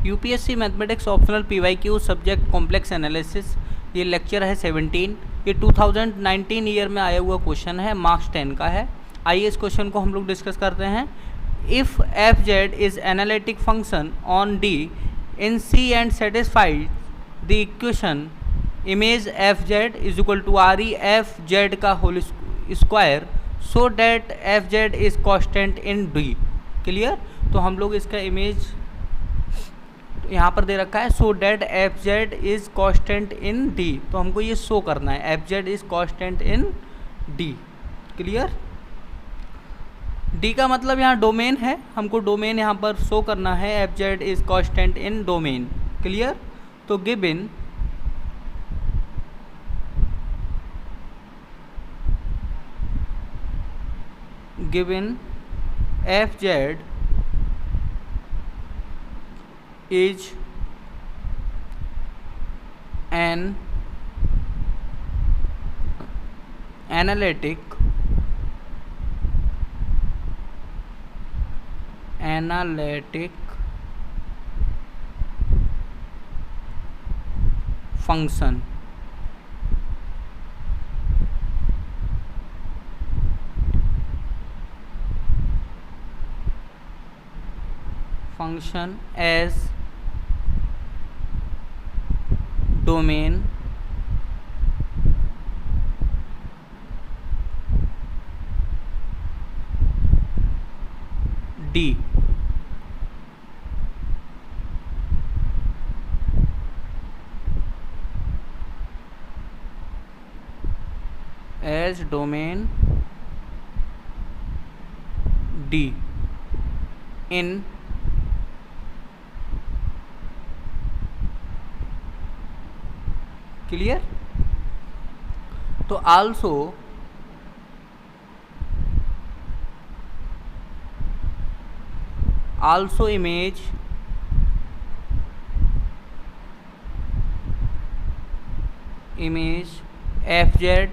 UPSC mathematics optional PYQ subject complex analysis, ये lecture है 17। ये 2019 ईयर में आया हुआ क्वेश्चन है, मार्क्स 10 का है। आइए इस क्वेश्चन को हम लोग डिस्कस करते हैं। If F Z is analytic function on D in C and satisfied the equation image F Z is equal to R E F Z का whole square so that F Z is constant in D. Clear? तो हम लोग इसका image यहाँ पर दे रखा है, सो that F Z is constant in D. तो हमको ये शो करना है F Z is constant in D. Clear? D का मतलब यहाँ डोमेन है, हमको डोमेन यहाँ पर शो करना है, F Z is constant in domain. Clear? तो given F Z is an analytic function as domain D as domain D in clear? तो also image fz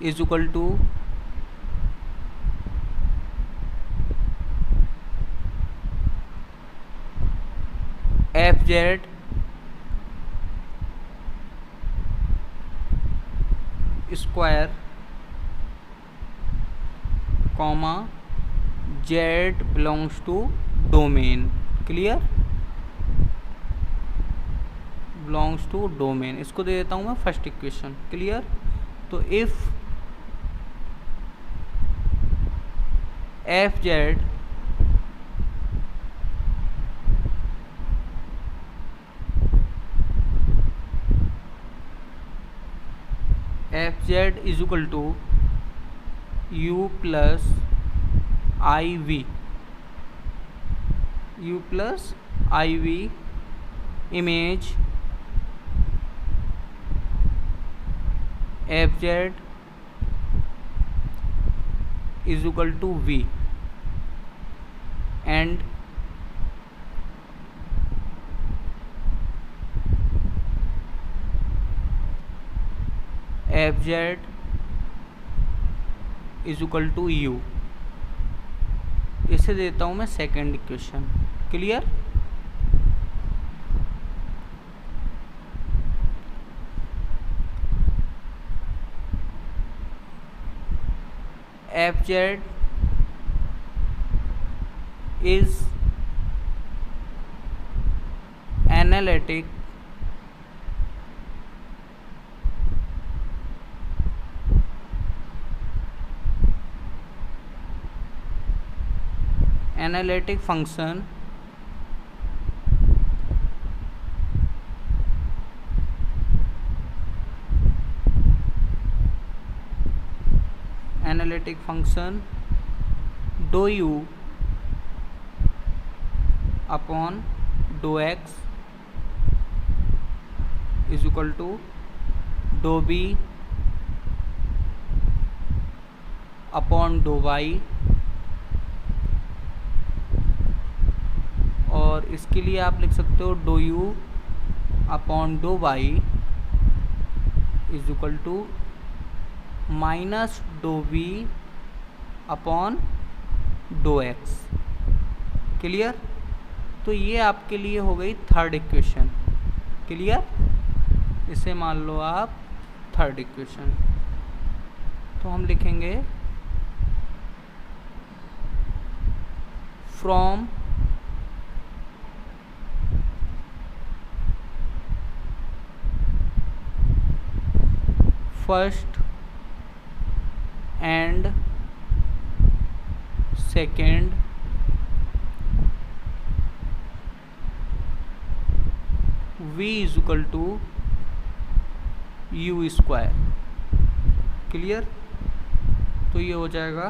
is equal to fz square comma Z belongs to domain. Clear? Belongs to domain, इसको दे देता हूँ मैं first equation. Clear? तो if F Z F Z is equal to U plus I V image F Z is equal to V and F Z is equal to U. इसे देता हूँ मैं second equation. Clear? F Z is analytic function dou u upon dou x is equal to dou b upon dou y, और इसके लिए आप लिख सकते हो do U upon do Y is equal to minus do V upon do X. Clear. तो ये आपके लिए हो गई थर्ड इक्वेशन। क्लियर, इसे मान लो आप थर्ड इक्वेशन। तो हम लिखेंगे from first and second v is equal to U square. Clear, तो ये हो जाएगा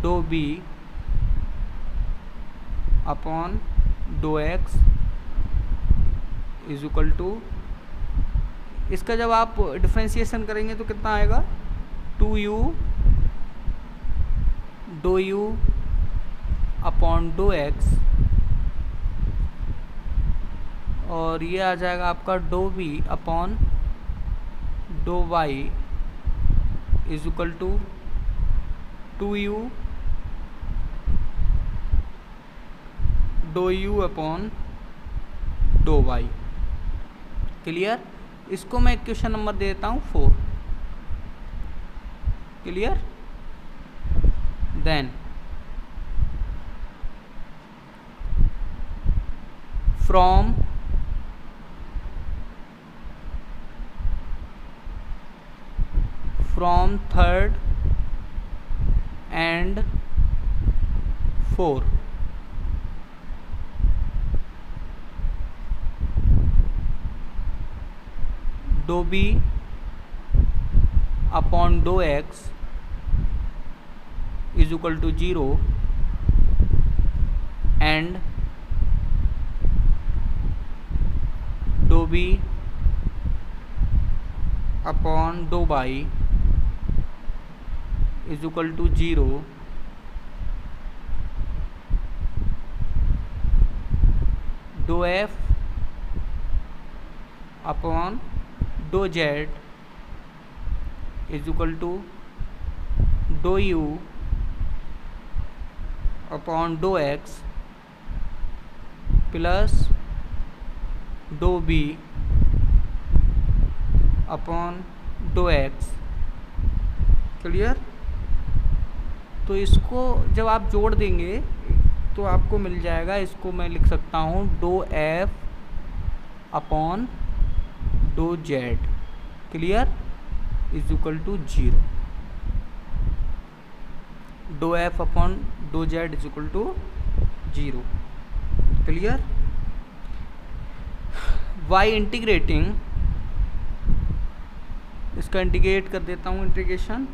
do B upon do X is equal to, इसका जब आप डिफ्रेंशिएशन करेंगे तो कितना आएगा, 2u do U upon do X, और ये आ जाएगा आपका do B upon do Y is equal to 2u do U upon do Y. Clear, इसको मैं इक्वेशन नंबर दे देता हूँ 4। Clear, then from third and four do B upon do X is equal to 0 and do B upon do Y is equal to 0 do F upon do Z is equal to do U upon do X plus do B upon do X. Clear, तो इसको जब आप जोड़ देंगे तो आपको मिल जाएगा, इसको मैं लिख सकता हूँ do F upon do Z. Clear, is equal to 0, do F upon do Z is equal to 0। Clear, by integrating, इसका इंटीग्रेट कर देता हूँ, इंटीग्रेशन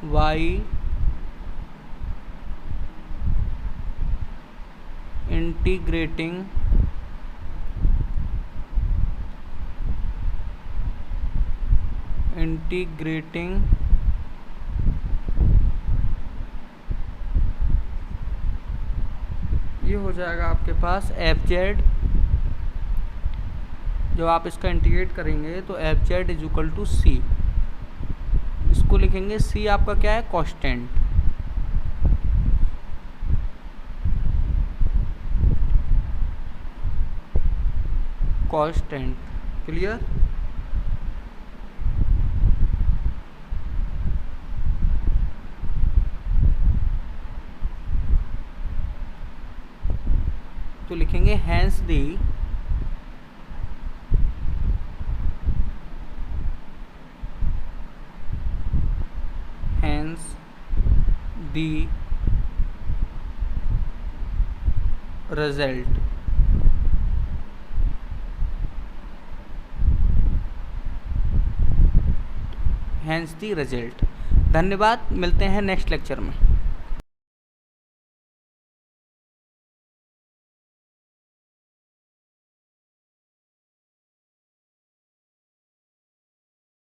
वाई इंटीग्रेटिंग ये हो जाएगा आपके पास एफ जेड। जब आप इसका इंटीग्रेट करेंगे तो F Z is equal to C, इसको लिखेंगे सी आपका क्या है, कांस्टेंट। कांस्टेंट। क्लियर, तो लिखेंगे hence the result. Hence the result. धन्यवाद, मिलते हैं नेक्स्ट लेक्चर में।